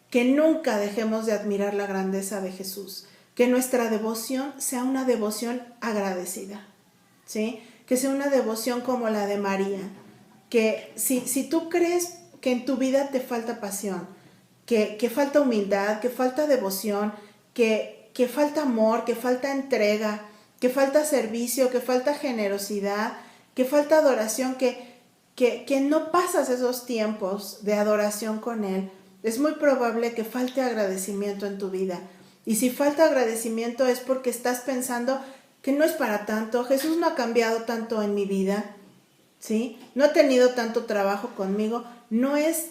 que nunca dejemos de admirar la grandeza de Jesús, que nuestra devoción sea una devoción agradecida, ¿sí? Que sea una devoción como la de María, que si tú crees que en tu vida te falta pasión, que falta humildad, que falta devoción, que falta amor, que falta entrega, que falta servicio, que falta generosidad, que falta adoración, que no pasas esos tiempos de adoración con Él, es muy probable que falte agradecimiento en tu vida. Y si falta agradecimiento es porque estás pensando que no es para tanto, Jesús no ha cambiado tanto en mi vida, ¿sí? No ha tenido tanto trabajo conmigo, no es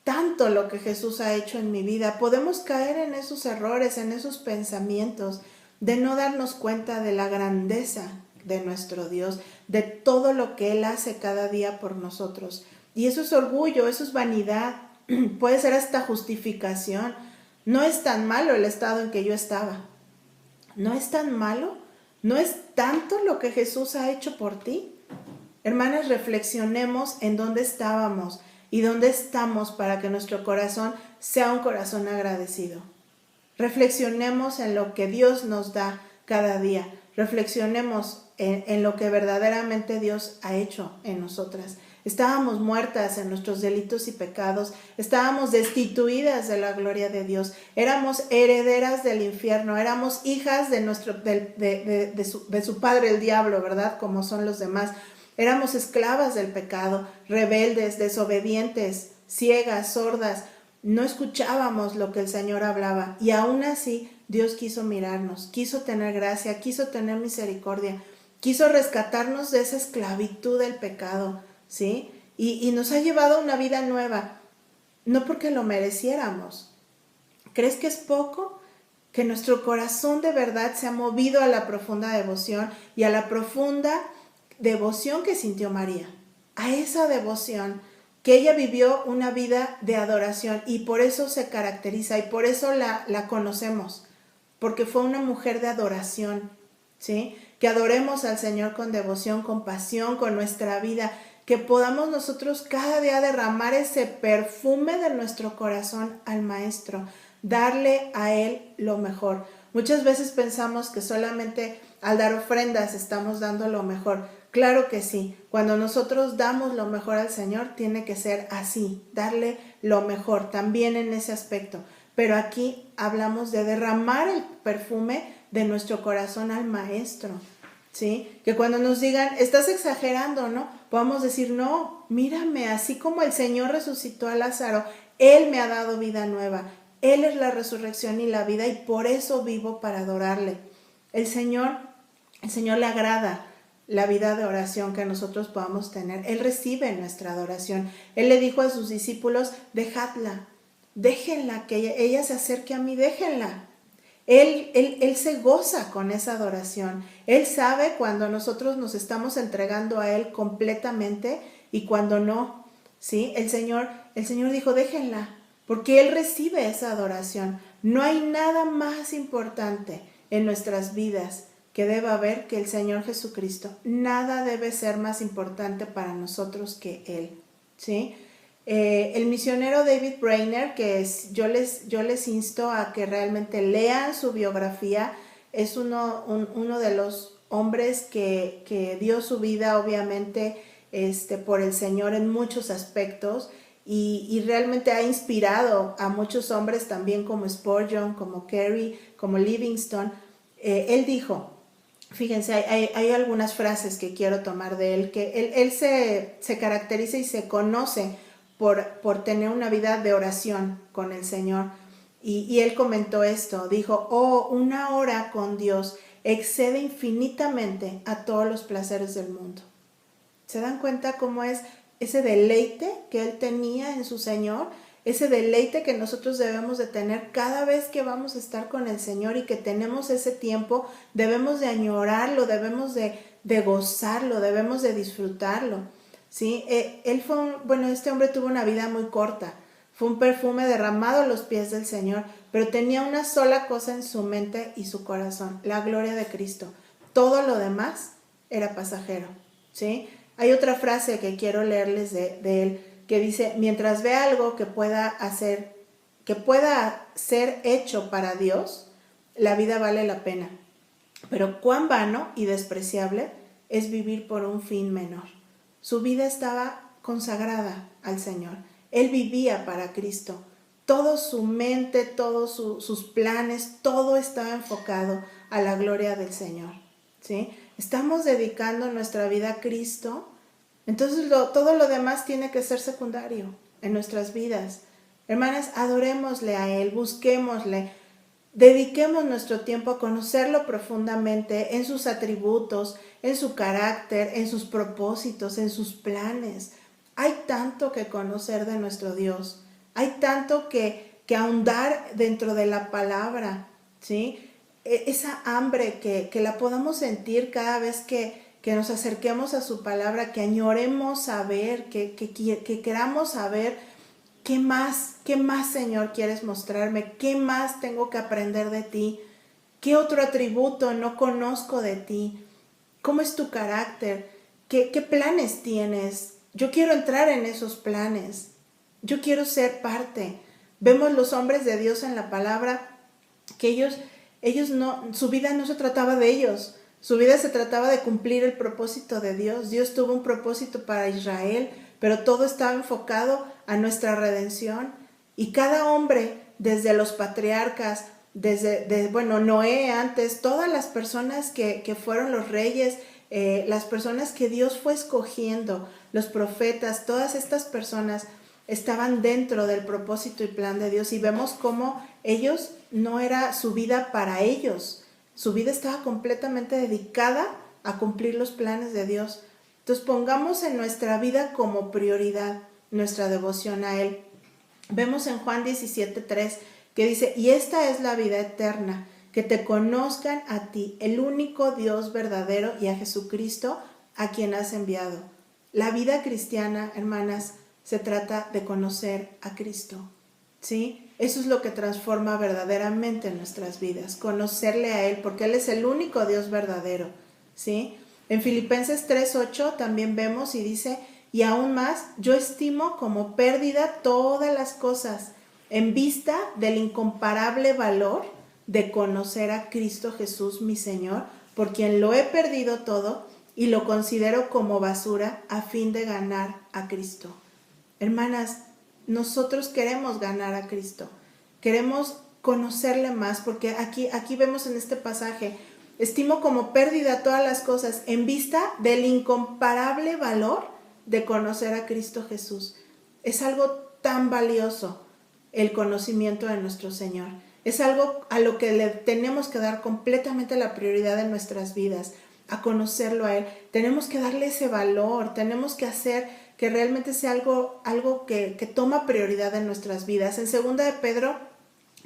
tanto lo que Jesús ha hecho en mi vida. Podemos caer en esos errores, en esos pensamientos, de no darnos cuenta de la grandeza de nuestro Dios, de todo lo que Él hace cada día por nosotros. Y eso es orgullo, eso es vanidad, puede ser hasta justificación. No es tan malo el estado en que yo estaba, no es tan malo, no es tanto lo que Jesús ha hecho por ti. Hermanas, reflexionemos en dónde estábamos y dónde estamos para que nuestro corazón sea un corazón agradecido. Reflexionemos en lo que Dios nos da cada día. Reflexionemos en lo que verdaderamente Dios ha hecho en nosotras. Estábamos muertas en nuestros delitos y pecados, estábamos destituidas de la gloria de Dios, éramos herederas del infierno, éramos hijas de su padre el diablo, ¿verdad? Como son los demás. Éramos esclavas del pecado, rebeldes, desobedientes, ciegas, sordas. No escuchábamos lo que el Señor hablaba y aún así Dios quiso mirarnos, quiso tener gracia, quiso tener misericordia, quiso rescatarnos de esa esclavitud del pecado, ¿sí? Y nos ha llevado a una vida nueva, no porque lo mereciéramos. ¿Crees que es poco? Que nuestro corazón de verdad se ha movido a la profunda devoción y a la profunda devoción que sintió María, a esa devoción que ella vivió una vida de adoración y por eso se caracteriza y por eso la conocemos, porque fue una mujer de adoración, ¿sí? Que adoremos al Señor con devoción, con pasión, con nuestra vida, que podamos nosotros cada día derramar ese perfume de nuestro corazón al Maestro, darle a Él lo mejor. Muchas veces pensamos que solamente al dar ofrendas estamos dando lo mejor. Claro que sí, cuando nosotros damos lo mejor al Señor tiene que ser así, darle lo mejor también en ese aspecto. Pero aquí hablamos de derramar el perfume de nuestro corazón al Maestro, ¿sí? Que cuando nos digan, estás exagerando, ¿no? Podamos decir, no, mírame, así como el Señor resucitó a Lázaro, Él me ha dado vida nueva, Él es la resurrección y la vida y por eso vivo para adorarle. El Señor le agrada la vida de oración que nosotros podamos tener. Él recibe nuestra adoración. Él le dijo a sus discípulos, dejadla, déjenla, que ella se acerque a mí, déjenla. Él se goza con esa adoración. Él sabe cuando nosotros nos estamos entregando a Él completamente y cuando no, ¿sí? El Señor dijo, déjenla, porque Él recibe esa adoración. No hay nada más importante en nuestras vidas que deba haber que el Señor Jesucristo. Nada debe ser más importante para nosotros que Él, ¿sí? El misionero David Brainerd, yo les insto a que realmente lean su biografía, es uno de los hombres que dio su vida obviamente por el Señor en muchos aspectos y realmente ha inspirado a muchos hombres también como Spurgeon, como Carey, como Livingstone. Él dijo, fíjense, hay algunas frases que quiero tomar de él, que él se caracteriza y se conoce por tener una vida de oración con el Señor. Y él comentó esto, dijo, una hora con Dios excede infinitamente a todos los placeres del mundo. ¿Se dan cuenta cómo es ese deleite que él tenía en su Señor? Ese deleite que nosotros debemos de tener cada vez que vamos a estar con el Señor y que tenemos ese tiempo, debemos de añorarlo, debemos de gozarlo, debemos de disfrutarlo, ¿sí? Este hombre tuvo una vida muy corta. Fue un perfume derramado a los pies del Señor, pero tenía una sola cosa en su mente y su corazón, la gloria de Cristo. Todo lo demás era pasajero, ¿sí? Hay otra frase que quiero leerles de él, que dice: mientras ve algo que pueda ser hecho para Dios, la vida vale la pena. Pero cuán vano y despreciable es vivir por un fin menor. Su vida estaba consagrada al Señor. Él vivía para Cristo. Toda su mente, todos sus planes, todo estaba enfocado a la gloria del Señor, ¿sí? Estamos dedicando nuestra vida a Cristo, entonces todo lo demás tiene que ser secundario en nuestras vidas. Hermanas, adorémosle a Él, busquémosle, dediquemos nuestro tiempo a conocerlo profundamente en sus atributos, en su carácter, en sus propósitos, en sus planes. Hay tanto que conocer de nuestro Dios, hay tanto que ahondar dentro de la palabra, ¿sí? Esa hambre que la podamos sentir cada vez que nos acerquemos a su palabra, que añoremos saber, que queramos saber qué más, Señor, quieres mostrarme, qué más tengo que aprender de ti, qué otro atributo no conozco de ti, cómo es tu carácter, qué planes tienes. Yo quiero entrar en esos planes, yo quiero ser parte. Vemos los hombres de Dios en la palabra que ellos no, su vida no se trataba de ellos, su vida se trataba de cumplir el propósito de Dios. Dios tuvo un propósito para Israel, pero todo estaba enfocado a nuestra redención. Y cada hombre, desde los patriarcas, Noé antes, todas las personas que fueron los reyes, las personas que Dios fue escogiendo, los profetas, todas estas personas estaban dentro del propósito y plan de Dios, y vemos cómo ellos no era su vida para ellos, su vida estaba completamente dedicada a cumplir los planes de Dios. Entonces pongamos en nuestra vida como prioridad nuestra devoción a Él. Vemos en Juan 17:3 que dice: y esta es la vida eterna, que te conozcan a ti, el único Dios verdadero, y a Jesucristo, a quien has enviado. La vida cristiana, hermanas, se trata de conocer a Cristo, ¿sí? Eso es lo que transforma verdaderamente nuestras vidas, conocerle a Él, porque Él es el único Dios verdadero, ¿sí? En Filipenses 3:8 también vemos y dice: y aún más, yo estimo como pérdida todas las cosas, en vista del incomparable valor de conocer a Cristo Jesús mi Señor, por quien lo he perdido todo y lo considero como basura a fin de ganar a Cristo. Hermanas, nosotros queremos ganar a Cristo, queremos conocerle más, porque aquí vemos en este pasaje: estimo como pérdida todas las cosas en vista del incomparable valor de conocer a Cristo Jesús. Es algo tan valioso el conocimiento de nuestro Señor. Es algo a lo que le tenemos que dar completamente la prioridad en nuestras vidas, a conocerlo a Él. Tenemos que darle ese valor, tenemos que hacer que realmente sea algo que toma prioridad en nuestras vidas. En 2 de Pedro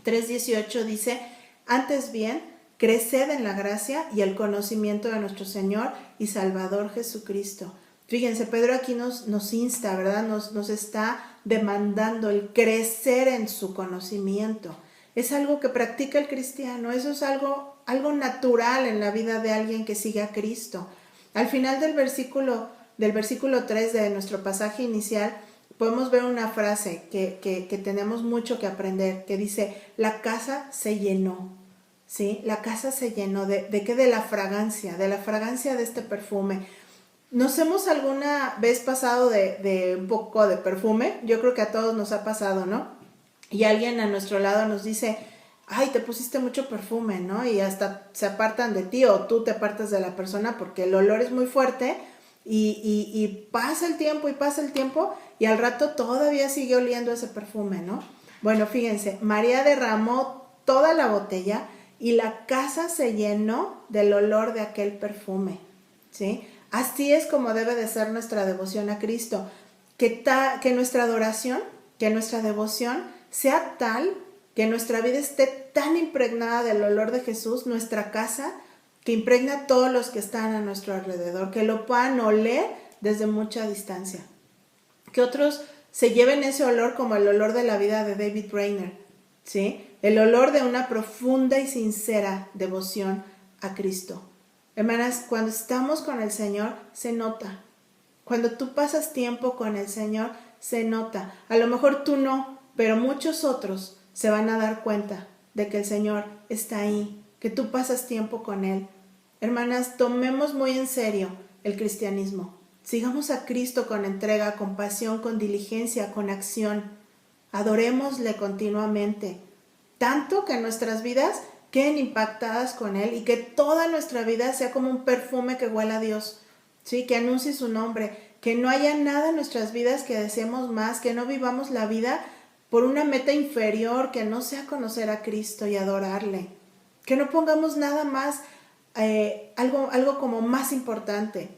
3:18 dice: antes bien, creced en la gracia y el conocimiento de nuestro Señor y Salvador Jesucristo. Fíjense, Pedro aquí nos insta, ¿verdad? Nos está demandando el crecer en su conocimiento. Es algo que practica el cristiano, eso es algo natural en la vida de alguien que sigue a Cristo. Al final del versículo 3 de nuestro pasaje inicial, podemos ver una frase que tenemos mucho que aprender, que dice: la casa se llenó, ¿sí? La casa se llenó, ¿de qué? De la fragancia de este perfume. ¿Nos hemos alguna vez pasado de un poco de perfume? Yo creo que a todos nos ha pasado, ¿no? Y alguien a nuestro lado nos dice: ay, te pusiste mucho perfume, ¿no? Y hasta se apartan de ti, o tú te apartas de la persona porque el olor es muy fuerte, y pasa el tiempo y al rato todavía sigue oliendo ese perfume, ¿no? Bueno, fíjense, María derramó toda la botella y la casa se llenó del olor de aquel perfume, ¿sí? Así es como debe de ser nuestra devoción a Cristo, que nuestra adoración, que nuestra devoción sea tal, que nuestra vida esté tan impregnada del olor de Jesús, nuestra casa, que impregna a todos los que están a nuestro alrededor, que lo puedan oler desde mucha distancia. Que otros se lleven ese olor como el olor de la vida de David Rayner, ¿sí? El olor de una profunda y sincera devoción a Cristo. Hermanas, cuando estamos con el Señor, se nota. Cuando tú pasas tiempo con el Señor, se nota. A lo mejor tú no, pero muchos otros se van a dar cuenta de que el Señor está ahí, que tú pasas tiempo con Él. Hermanas, tomemos muy en serio el cristianismo. Sigamos a Cristo con entrega, con pasión, con diligencia, con acción. Adorémosle continuamente, tanto que nuestras vidas queden impactadas con Él y que toda nuestra vida sea como un perfume que huela a Dios, ¿sí? Que anuncie su nombre, que no haya nada en nuestras vidas que deseemos más, que no vivamos la vida por una meta inferior, que no sea conocer a Cristo y adorarle, que no pongamos nada más, algo como más importante,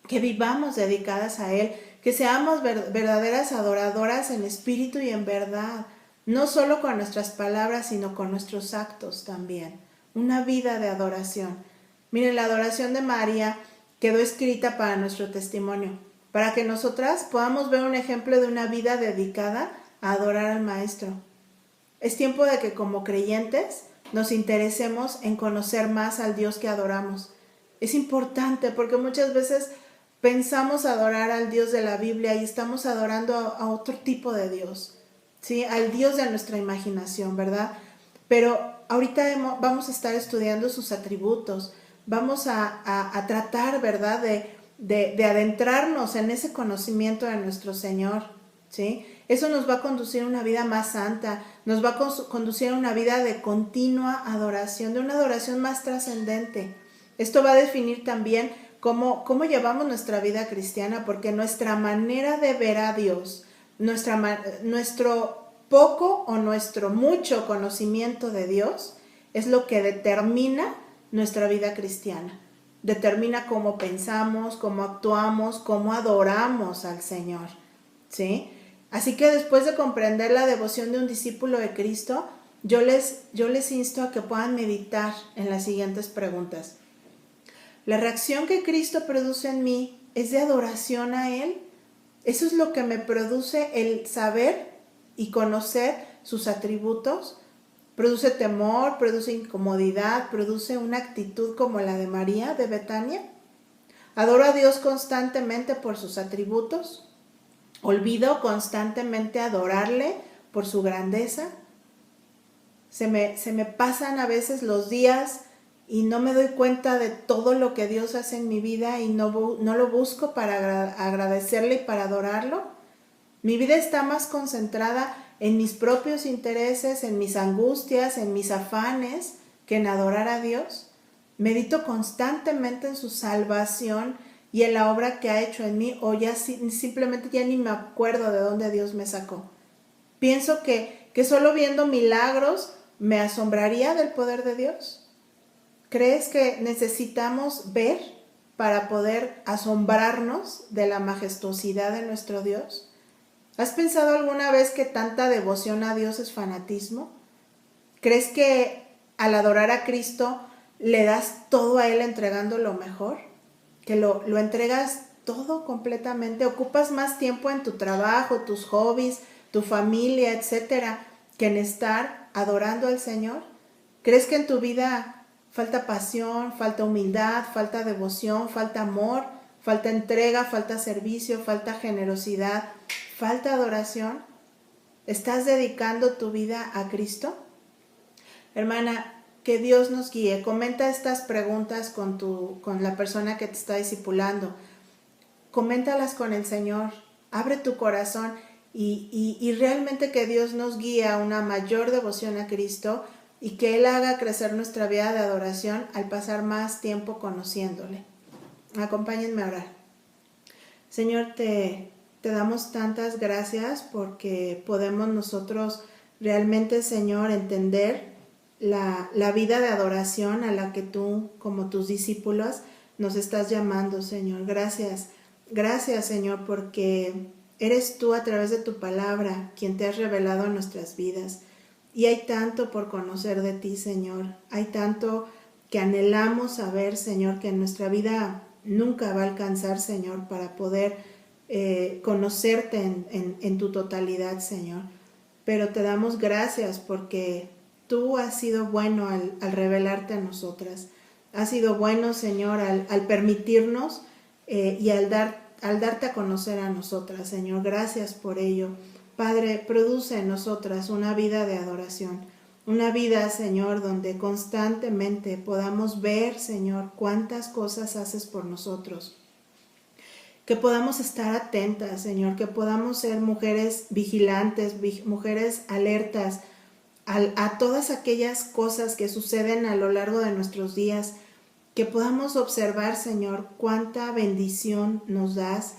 que vivamos dedicadas a Él, que seamos verdaderas adoradoras en espíritu y en verdad, no solo con nuestras palabras, sino con nuestros actos también. Una vida de adoración. Miren, la adoración de María quedó escrita para nuestro testimonio, para que nosotras podamos ver un ejemplo de una vida dedicada a adorar al Maestro. Es tiempo de que como creyentes nos interesemos en conocer más al Dios que adoramos. Es importante porque muchas veces pensamos adorar al Dios de la Biblia y estamos adorando a otro tipo de Dios, ¿sí? Al Dios de nuestra imaginación, ¿verdad? Pero ahorita vamos a estar estudiando sus atributos, vamos a tratar, ¿verdad?, de adentrarnos en ese conocimiento de nuestro Señor, ¿sí? Eso nos va a conducir a una vida más santa, nos va a conducir a una vida de continua adoración, de una adoración más trascendente. Esto va a definir también cómo llevamos nuestra vida cristiana, porque nuestra manera de ver a Dios, nuestro poco o nuestro mucho conocimiento de Dios es lo que determina nuestra vida cristiana. Determina cómo pensamos, cómo actuamos, cómo adoramos al Señor, ¿sí? Así que después de comprender la devoción de un discípulo de Cristo, yo les insto a que puedan meditar en las siguientes preguntas. ¿La reacción que Cristo produce en mí es de adoración a Él? ¿Eso es lo que me produce el saber y conocer sus atributos? ¿Produce temor, produce incomodidad, produce una actitud como la de María de Betania? ¿Adoro a Dios constantemente por sus atributos? ¿Olvido constantemente adorarle por su grandeza? Se me pasan a veces los días y no me doy cuenta de todo lo que Dios hace en mi vida y no lo busco para agradecerle y para adorarlo. Mi vida está más concentrada en mis propios intereses, en mis angustias, en mis afanes, que en adorar a Dios. Medito constantemente en su salvación y en la obra que ha hecho en mí, o ya simplemente ya ni me acuerdo de dónde Dios me sacó. Pienso que solo viendo milagros me asombraría del poder de Dios. ¿Crees que necesitamos ver para poder asombrarnos de la majestuosidad de nuestro Dios? ¿Has pensado alguna vez que tanta devoción a Dios es fanatismo? ¿Crees que al adorar a Cristo le das todo a Él entregando lo mejor? ¿Que lo entregas todo completamente? ¿Ocupas más tiempo en tu trabajo, tus hobbies, tu familia, etcétera, que en estar adorando al Señor? ¿Crees que en tu vida falta pasión, falta humildad, falta devoción, falta amor, falta entrega, falta servicio, falta generosidad, falta adoración? ¿Estás dedicando tu vida a Cristo? Hermana, que Dios nos guíe. Comenta estas preguntas con la persona que te está discipulando. Coméntalas con el Señor. Abre tu corazón y realmente que Dios nos guíe a una mayor devoción a Cristo y que Él haga crecer nuestra vida de adoración al pasar más tiempo conociéndole. Acompáñenme a orar. Señor, te damos tantas gracias porque podemos nosotros realmente, Señor, entender la vida de adoración a la que tú, como tus discípulos, nos estás llamando, Señor. Gracias, Señor, porque eres tú a través de tu palabra quien te has revelado a nuestras vidas. Y hay tanto por conocer de ti, Señor. Hay tanto que anhelamos saber, Señor, que en nuestra vida nunca va a alcanzar, Señor, para poder conocerte en tu totalidad, Señor. Pero te damos gracias porque tú has sido bueno al revelarte a nosotras. Has sido bueno, Señor, al permitirnos y al darte a conocer a nosotras, Señor. Gracias por ello. Padre, produce en nosotras una vida de adoración, una vida, Señor, donde constantemente podamos ver, Señor, cuántas cosas haces por nosotros. Que podamos estar atentas, Señor, que podamos ser mujeres vigilantes, mujeres alertas a todas aquellas cosas que suceden a lo largo de nuestros días, que podamos observar, Señor, cuánta bendición nos das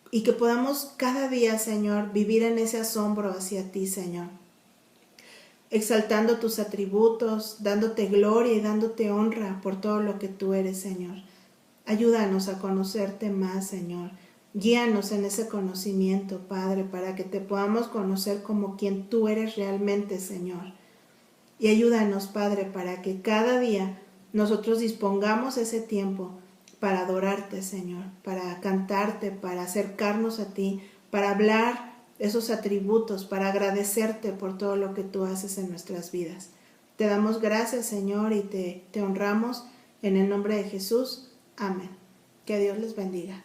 y que podamos cada día, Señor, vivir en ese asombro hacia ti, Señor, exaltando tus atributos, dándote gloria y dándote honra por todo lo que tú eres, Señor. Ayúdanos a conocerte más, Señor. Guíanos en ese conocimiento, Padre, para que te podamos conocer como quien tú eres realmente, Señor. Y ayúdanos, Padre, para que cada día nosotros dispongamos ese tiempo para adorarte, Señor, para cantarte, para acercarnos a ti, para hablar esos atributos, para agradecerte por todo lo que tú haces en nuestras vidas. Te damos gracias, Señor, y te honramos en el nombre de Jesús. Amén. Que Dios les bendiga.